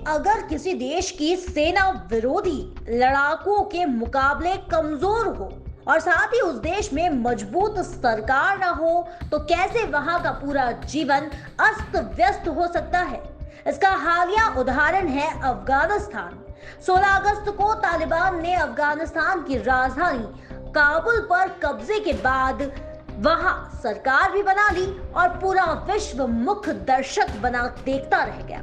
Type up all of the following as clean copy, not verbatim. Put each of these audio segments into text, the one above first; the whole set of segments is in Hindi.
अगर किसी देश की सेना विरोधी लड़ाकों के मुकाबले कमजोर हो और साथ ही उस देश में मजबूत सरकार ना हो तो कैसे वहां का पूरा जीवन अस्त व्यस्त हो सकता है। इसका हालिया उदाहरण है अफगानिस्तान। 16 अगस्त को तालिबान ने अफगानिस्तान की राजधानी काबुल पर कब्जे के बाद वहां सरकार भी बना ली और पूरा विश्व मुख्य दर्शक बना देखता रह गया।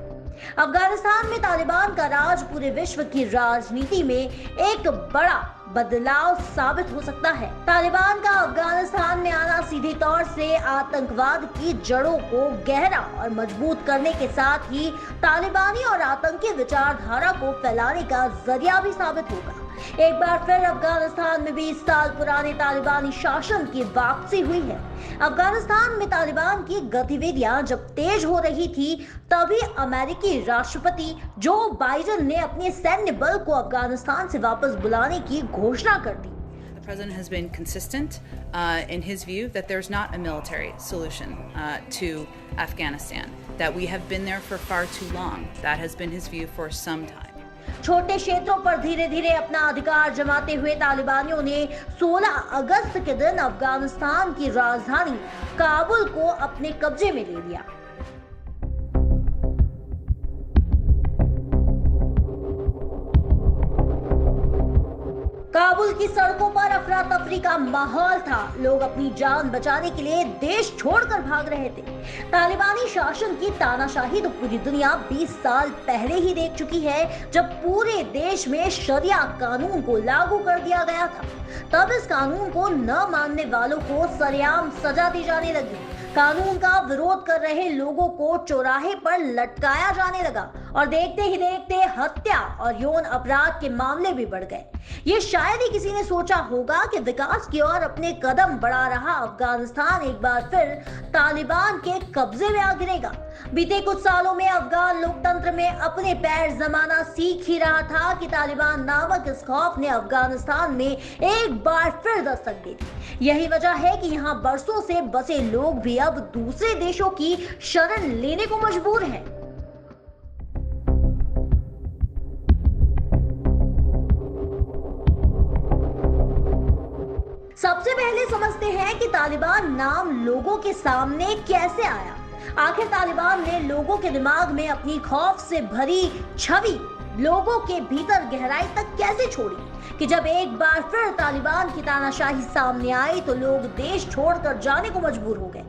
अफगानिस्तान में तालिबान का राज पूरे विश्व की राजनीति में एक बड़ा बदलाव साबित हो सकता है। तालिबान का अफगानिस्तान में आना सीधे तौर से आतंकवाद की जड़ों को गहरा और मजबूत करने के साथ ही तालिबानी और आतंकी विचारधारा को फैलाने का जरिया भी साबित होगा। एक बार फिर अफगानिस्तान में 20 साल पुराने तालिबानी शासन की वापसी हुई है। अफगानिस्तान में तालिबान की गतिविधियां जब तेज हो रही थी तभी अमेरिकी राष्ट्रपति जो बाइडेन ने अपने सैन्य बल को अफगानिस्तान से वापस बुलाने की घोषणा कर दी। The president has been consistent in his view that there's not a military solution to Afghanistan, that we have been there for far too long. That has been his view for some time. छोटे क्षेत्रों पर धीरे धीरे अपना अधिकार जमाते हुए तालिबानियों ने 16 अगस्त के दिन अफगानिस्तान की राजधानी काबुल को अपने कब्जे में ले लिया। काबुल की सड़कों पर अफरा तफरी का माहौल था। लोग अपनी जान बचाने के लिए देश छोड़कर भाग रहे थे। तालिबानी शासन की तानाशाही तो पूरी दुनिया 20 साल पहले ही देख चुकी है, जब पूरे देश में शरिया कानून को लागू कर दिया गया था। तब इस कानून को न मानने वालों को सरेआम सजा दी जाने लगी। कानून का विरोध कर रहे लोगों को चौराहे पर लटकाया जाने लगा और देखते ही देखते हत्या और यौन अपराध के मामले भी बढ़ गए। ये शायद ही किसी ने सोचा होगा कि विकास की ओर अपने कदम बढ़ा रहा अफगानिस्तान एक बार फिर तालिबान के कब्जे में आ गिरेगा। बीते कुछ सालों में अफगान लोकतंत्र में अपने पैर जमाना सीख ही रहा था कि तालिबान नामक इस खौफ ने अफगानिस्तान में एक बार फिर दस्तक दे दी। यही वजह है कि यहाँ बरसों से बसे लोग भी अब दूसरे देशों की शरण लेने को मजबूर हैं। सबसे पहले समझते हैं कि तालिबान नाम लोगों के सामने कैसे आया। आखिर तालिबान ने लोगों के दिमाग में अपनी खौफ से भरी छवि लोगों के भीतर गहराई तक कैसे छोड़ी कि जब एक बार फिर तालिबान की तानाशाही सामने आई तो लोग देश छोड़कर जाने को मजबूर हो गए।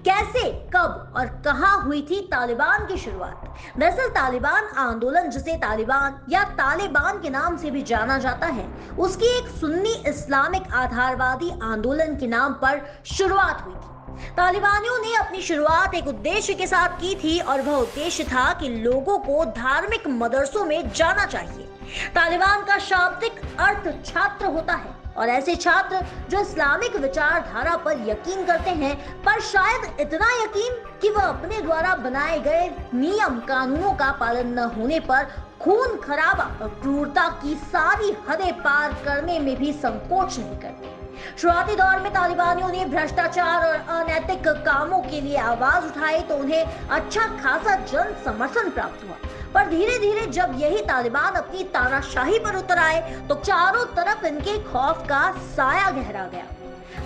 कैसे, कब और कहां हुई थी तालिबान की शुरुआत? दरअसल तालिबान आंदोलन, जिसे तालिबान या तालिबान के नाम से भी जाना जाता है, उसकी एक सुन्नी इस्लामिक आधारवादी आंदोलन के नाम पर शुरुआत हुई थी। तालिबानियों ने अपनी शुरुआत एक उद्देश्य के साथ की थी और वह उद्देश्य था कि लोगों को धार्मिक मदरसों में जाना चाहिए। तालिबान का शाब्दिक अर्थ छात्र होता है और ऐसे छात्र जो इस्लामिक विचारधारा पर यकीन करते हैं, पर शायद इतना यकीन कि वह अपने द्वारा बनाए गए नियम कानूनों का पालन न होने पर खून खराबा और क्रूरता की सारी हदें पार करने में भी संकोच नहीं करते। शुरुआती दौर में तालिबानियों ने भ्रष्टाचार और अनैतिक कामों के लिए आवाज उठाई तो उन्हें अच्छा खासा जन समर्थन प्राप्त हुआ। पर धीरे धीरे जब यही तालिबान अपनी तानाशाही पर उतर आए तो चारों तरफ इनके खौफ का साया गहरा गया।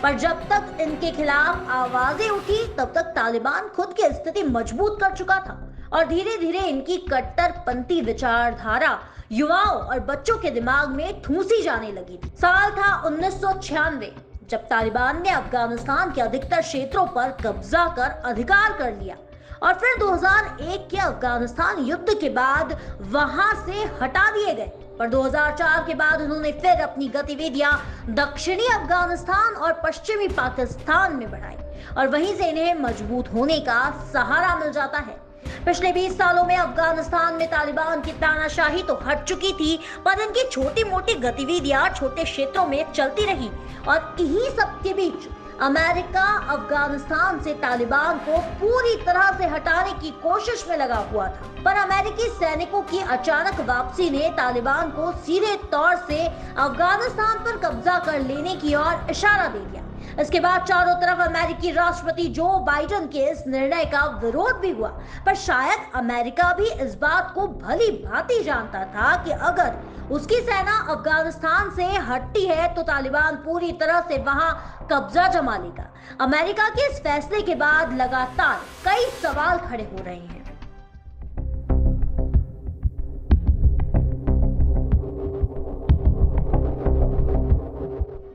पर जब तक इनके खिलाफ आवाजें उठी तब तक तालिबान खुद की स्थिति मजबूत कर चुका था और धीरे धीरे इनकी कट्टरपंथी विचारधारा युवाओं और बच्चों के दिमाग में ठूंसी जाने लगी थी। साल था 1996 जब तालिबान ने अफगानिस्तान के अधिकतर क्षेत्रों पर कब्जा कर अधिकार कर लिया और फिर 2001 के अफगानिस्तान युद्ध के बाद वहां से हटा दिए गए। पर 2004 के बाद उन्होंने फिर अपनी गतिविधियां दक्षिणी अफगानिस्तान और पश्चिमी पाकिस्तान में बढ़ाई और वहीं से इन्हें मजबूत होने का सहारा मिल जाता है। पिछले 20 सालों में अफगानिस्तान में तालिबान की तानाशाही तो हट चुकी थी, पर इनकी छोटी मोटी गतिविधियां छोटे क्षेत्रों में चलती रही और इन्हीं सब के बीच अमेरिका अफगानिस्तान से तालिबान को पूरी तरह से हटाने की कोशिश में लगा हुआ था। पर अमेरिकी सैनिकों की अचानक वापसी ने तालिबान को सीधे तौर से अफगानिस्तान पर कब्जा कर लेने की ओर इशारा दे दिया। इसके बाद चारों तरफ अमेरिकी राष्ट्रपति जो बाइडेन के इस निर्णय का विरोध भी हुआ, पर शायद अमेरिका भी इस बात को भली भांति जानता था कि अगर उसकी सेना अफगानिस्तान से हटती है तो तालिबान पूरी तरह से वहां कब्जा जमा लेगा। अमेरिका के इस फैसले के बाद लगातार कई सवाल खड़े हो रहे हैं।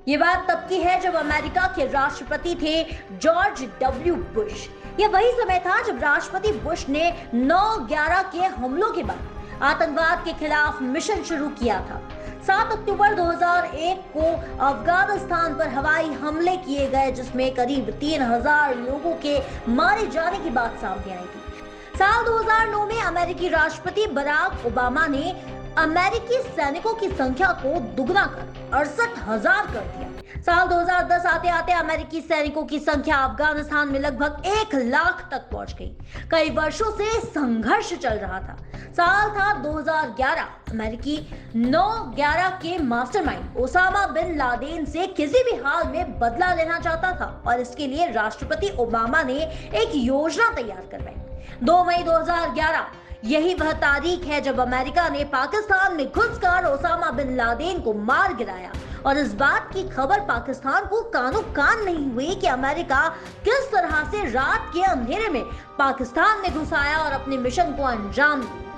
ये बात तब की है जब अमेरिका के राष्ट्रपति थे जॉर्ज डब्ल्यू बुश। यह वही समय था जब राष्ट्रपति बुश ने 9/11 के हमलों के बाद आतंकवाद के खिलाफ मिशन शुरू किया था। 7 अक्टूबर 2001 को अफगानिस्तान पर हवाई हमले किए गए, जिसमें करीब 3000 लोगों के मारे जाने की बात सामने आई थी। साल 2009 में अमेरिकी राष्ट्रपति बराक ओबामा ने अमेरिकी सैनिकों की संख्या को दुगना कर 68,000 कर दिया। साल 2010 आते आते अमेरिकी सैनिकों की संख्या अफगानिस्तान में लगभग 1 लाख तक पहुंच गई। कई वर्षों से संघर्ष चल रहा था। साल था 2011। अमेरिकी 9/11 के मास्टरमाइंड ओसामा बिन लादेन से किसी भी हाल में बदला लेना चाहता था और इसके लिए राष्ट्रपति ओबामा ने एक योजना तैयार करवाई। 2 मई 2011 यही वह तारीख है जब अमेरिका ने पाकिस्तान में घुसकर ओसामा बिन लादेन को मार गिराया और इस बात की खबर पाकिस्तान को कानो कान नहीं हुई कि अमेरिका किस तरह से रात के अंधेरे में पाकिस्तान में घुस आया और अपने मिशन को अंजाम दिया।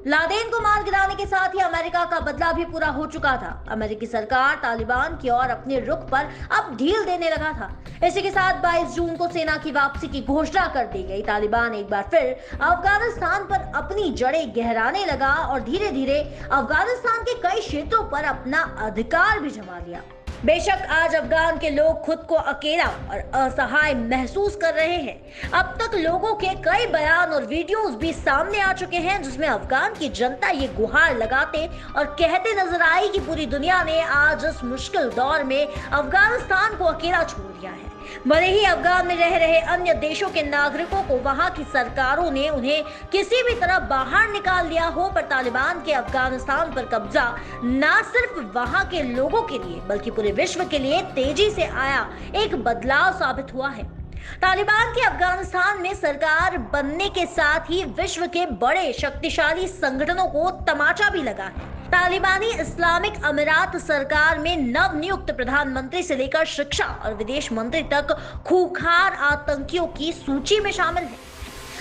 लादेन को मार गिराने के साथ ही अमेरिका का बदला भी पूरा हो चुका था। अमेरिकी सरकार तालिबान की ओर अपने रुख पर अब ढील देने लगा था। इसी के साथ 22 जून को सेना की वापसी की घोषणा कर दी गई। तालिबान एक बार फिर अफगानिस्तान पर अपनी जड़ें गहराने लगा और धीरे धीरे अफगानिस्तान के कई क्षेत्रों पर अपना अधिकार भी जमा लिया। बेशक आज अफगान के लोग खुद को अकेला और असहाय महसूस कर रहे हैं। अब तक लोगों के कई बयान और वीडियोस भी सामने आ चुके हैं जिसमें अफगान की जनता ये गुहार लगाते और कहते नजर आई कि पूरी दुनिया ने आज इस मुश्किल दौर में अफगानिस्तान को अकेला छोड़ दिया है। भले ही अफगान में रह रहे अन्य देशों के नागरिकों को वहां की सरकारों ने उन्हें किसी भी तरह बाहर निकाल दिया हो, पर तालिबान के अफगानिस्तान पर कब्जा न सिर्फ वहां के लोगों के लिए बल्कि पूरे विश्व के लिए तेजी से आया एक बदलाव साबित हुआ है। तालिबान के अफगानिस्तान में सरकार बनने के साथ ही विश्व के बड़े शक्तिशाली संगठनों को तमाचा भी लगा है। तालिबानी इस्लामिक अमीरात सरकार में नव नियुक्त प्रधानमंत्री से लेकर शिक्षा और विदेश मंत्री तक खूंखार आतंकियों की सूची में शामिल है।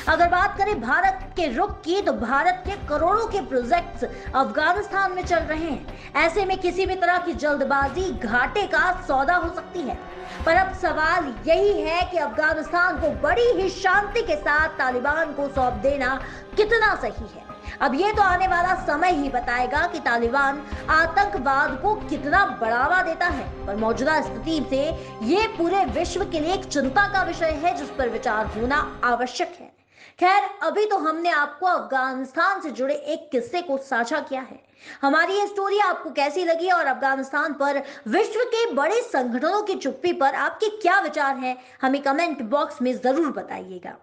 अगर बात करें भारत के रुख की, तो भारत के करोड़ों के प्रोजेक्ट्स अफगानिस्तान में चल रहे हैं। ऐसे में किसी भी तरह की जल्दबाजी घाटे का सौदा हो सकती है। पर अब सवाल यही है कि अफगानिस्तान को बड़ी ही शांति के साथ तालिबान को सौंप देना कितना सही है। अब ये तो आने वाला समय ही बताएगा कि तालिबान आतंकवाद को कितना बढ़ावा देता है। पर मौजूदा स्थिति से ये पूरे विश्व के लिए एक चिंता का विषय है जिस पर विचार होना आवश्यक है। खैर, अभी तो हमने आपको अफगानिस्तान से जुड़े एक किस्से को साझा किया है। हमारी ये स्टोरी आपको कैसी लगी और अफगानिस्तान पर विश्व के बड़े संगठनों की चुप्पी पर आपके क्या विचार हैं, हमें कमेंट बॉक्स में जरूर बताइएगा।